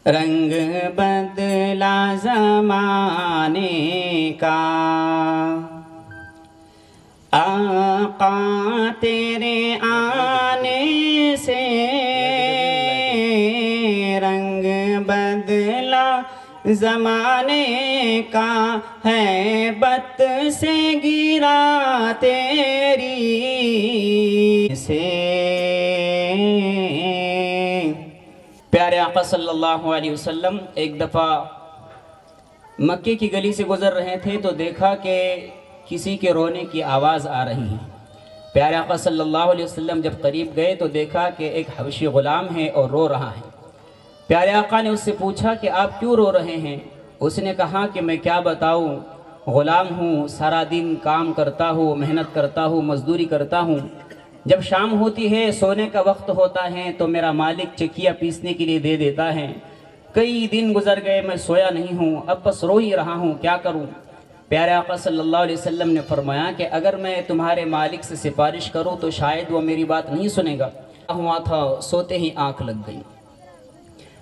رنگ بدلا زمانے کا، آقا تیرے آنے سے رنگ بدلا زمانے کا، ہیبت سے گرا تیری سے۔ پیارے آقا صلی اللہ علیہ وسلم ایک دفعہ مکے کی گلی سے گزر رہے تھے تو دیکھا کہ کسی کے رونے کی آواز آ رہی ہے۔ پیارے آقا صلی اللہ علیہ وسلم جب قریب گئے تو دیکھا کہ ایک حبشی غلام ہے اور رو رہا ہے۔ پیارے آقا نے اس سے پوچھا کہ آپ کیوں رو رہے ہیں؟ اس نے کہا کہ میں کیا بتاؤں، غلام ہوں، سارا دن کام کرتا ہوں، محنت کرتا ہوں، مزدوری کرتا ہوں، جب شام ہوتی ہے سونے کا وقت ہوتا ہے تو میرا مالک چکیا پیسنے کے لیے دے دیتا ہے، کئی دن گزر گئے میں سویا نہیں ہوں، اب بس رو ہی رہا ہوں، کیا کروں؟ پیارے آقا صلی اللہ علیہ وسلم نے فرمایا کہ اگر میں تمہارے مالک سے سفارش کروں تو شاید وہ میری بات نہیں سنے گا۔ ہوا تھا سوتے ہی آنکھ لگ گئی۔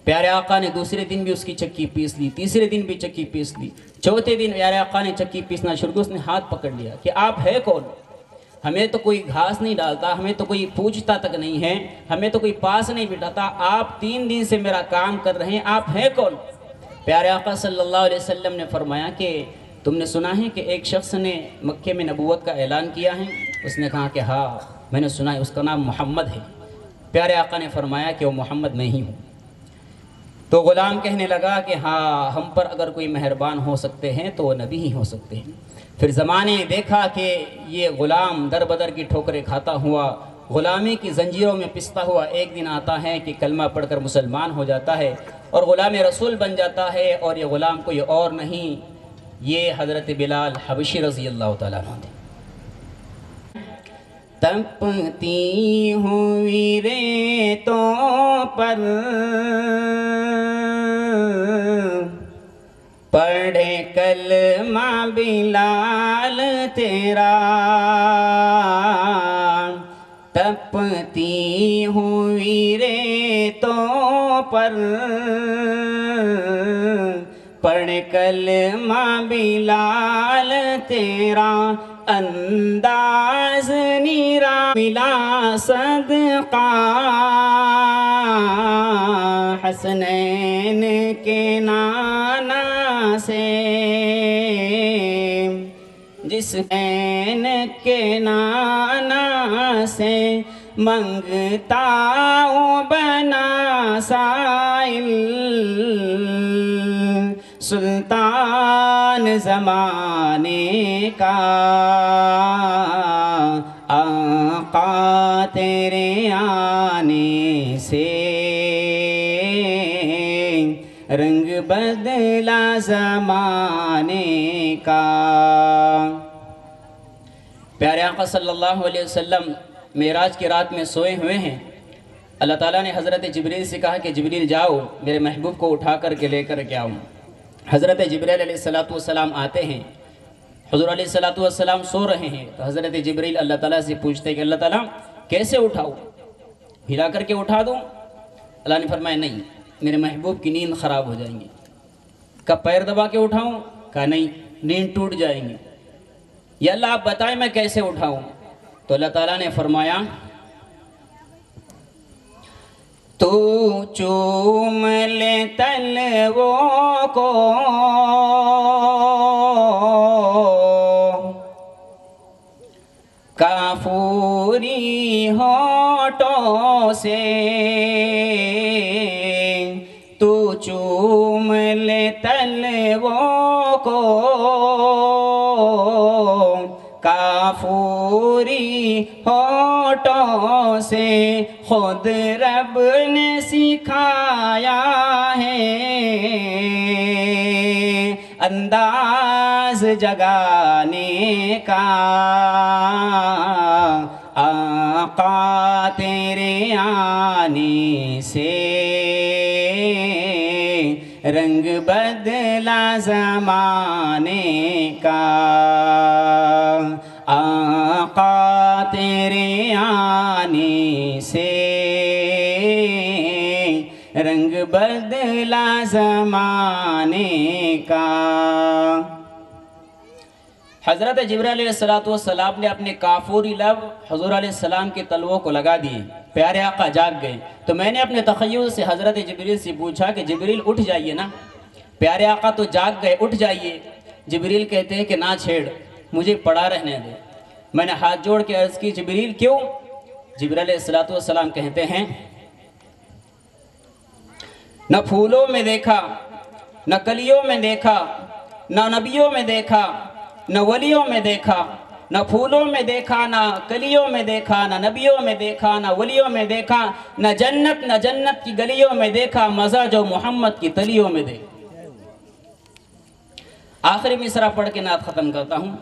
پیارے آقا نے دوسرے دن بھی اس کی چکی پیس لی، تیسرے دن بھی چکی پیس لی، چوتھے دن پیارے آقا نے چکی پیسنا شروع کیا۔ اس نے ہاتھ پکڑ لیا کہ آپ ہے کون؟ ہمیں تو کوئی گھاس نہیں ڈالتا، ہمیں تو کوئی پوچھتا تک نہیں ہے، ہمیں تو کوئی پاس نہیں بٹھاتا، آپ 3 دن سے میرا کام کر رہے ہیں، آپ ہیں کون؟ پیارے آقا صلی اللہ علیہ وسلم نے فرمایا کہ تم نے سنا ہے کہ ایک شخص نے مکے میں نبوت کا اعلان کیا ہے؟ اس نے کہا کہ ہاں میں نے سنا ہے، اس کا نام محمد ہے۔ پیارے آقا نے فرمایا کہ وہ محمد میں ہی ہوں۔ تو غلام کہنے لگا کہ ہاں ہم پر اگر کوئی مہربان ہو سکتے ہیں تو وہ نبی ہی ہو سکتے ہیں۔ پھر زمانے نے دیکھا کہ یہ غلام در بدر کی ٹھوکریں کھاتا ہوا، غلامی کی زنجیروں میں پستا ہوا ایک دن آتا ہے کہ کلمہ پڑھ کر مسلمان ہو جاتا ہے اور غلام رسول بن جاتا ہے، اور یہ غلام کوئی اور نہیں، یہ حضرت بلال حبشی رضی اللہ تعالیٰ عنہ تھے۔ تپتی ہوئی ریتوں پر پڑھے کلمہ بلال تیرا، تپتی ہوئی ریتوں پر پڑھ کلمہ بلال تیرا، انداز نیرا ملا صدقہ حسنین کے نانا سے، جس حسین کے نانا سے منگتا ہوں بنا سائل، سلطان زمانے کا، آقا تیرے آنے سے رنگ بدلا زمانے کا۔ پیارے آقا صلی اللہ علیہ وسلم معراج کی رات میں سوئے ہوئے ہیں۔ اللہ تعالیٰ نے حضرت جبریل سے کہا کہ جبریل جاؤ میرے محبوب کو اٹھا کر کے لے کر کے آؤں۔ حضرت جبریل علیہ السلام آتے ہیں، حضور علیہ السلام سو رہے ہیں تو حضرت جبریل اللہ تعالیٰ سے پوچھتے ہیں کہ اللہ تعالیٰ کیسے اٹھاؤں، ہلا کر کے اٹھا دوں؟ اللہ نے فرمایا نہیں، میرے محبوب کی نیند خراب ہو جائیں گی۔ کہا پیر دبا کے اٹھاؤں؟ کہا نہیں، نیند ٹوٹ جائیں گی۔ یا اللہ آپ بتائیں میں کیسے اٹھاؤں؟ تو اللہ تعالیٰ نے فرمایا تو چوم لے تلووں کو کافوری ہونٹوں سے، تو چوم لے تلووں کو کافوری ہونٹوں سے، خود رب نے سکھایا ہے انداز جگانے کا، آقا تیرے آنے سے رنگ بدلا زمانے کا، آقا تیرے آنے سے رنگ بدلا بدلا زمانے کا۔ حضرت جبرائیل علیہ السلام نے اپنے کافوری لب حضور علیہ السلام کے تلووں کو لگا دیے، پیارے آقا جاگ گئے۔ تو میں نے اپنے تخیل سے حضرت جبریل سے پوچھا کہ جبریل اٹھ جائیے نا، پیارے آقا تو جاگ گئے، اٹھ جائیے۔ جبریل کہتے ہیں کہ نہ چھیڑ، مجھے پڑا رہنے دے۔ میں نے ہاتھ جوڑ کے عرض کی جبریل کیوں؟ جبریل علیہ السلام کہتے ہیں نہ پھولوں میں دیکھا، نہ کلیوں میں دیکھا، نہ نبیوں میں دیکھا، نہ ولیوں میں دیکھا، نہ پھولوں میں دیکھا، نہ کلیوں میں دیکھا، نہ نبیوں میں دیکھا، نہ ولیوں میں دیکھا، نہ جنت کی گلیوں میں دیکھا، مزہ جو محمد کی تلیوں میں دیکھا۔ آخری مصرع پڑھ کے نعت ختم کرتا ہوں۔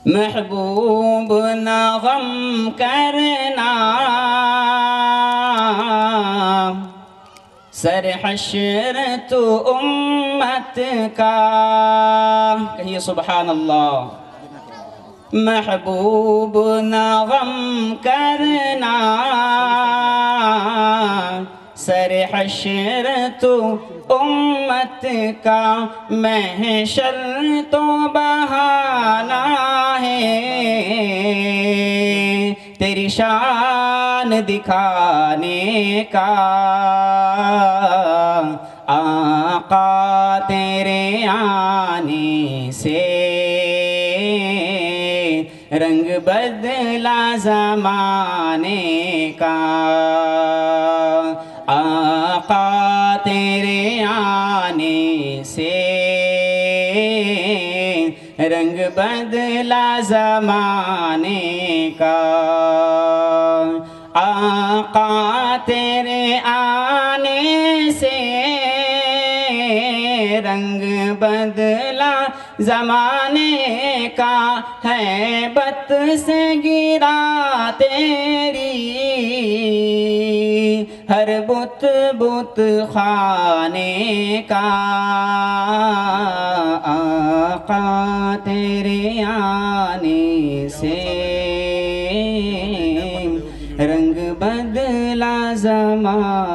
محبوب نہ غم کرنا سر حشر تو امت کا، کہیے سبحان اللہ۔ محبوب نہ غم کرنا سر حشر تو امت کا، محشر تو بہانہ ہے تیری شان دکھانے کا، آقا تیرے آنے سے رنگ بدلا زمانے کا، آقا تیرے آنے سے رنگ بدلا زمانے کا، آقا تیرے آنے سے رنگ بدلا زمانے کا، ہیبت سے گرا تیری ہر بت بت خانے کا، آقا تیرے آنے سے رنگ بدلا زمانے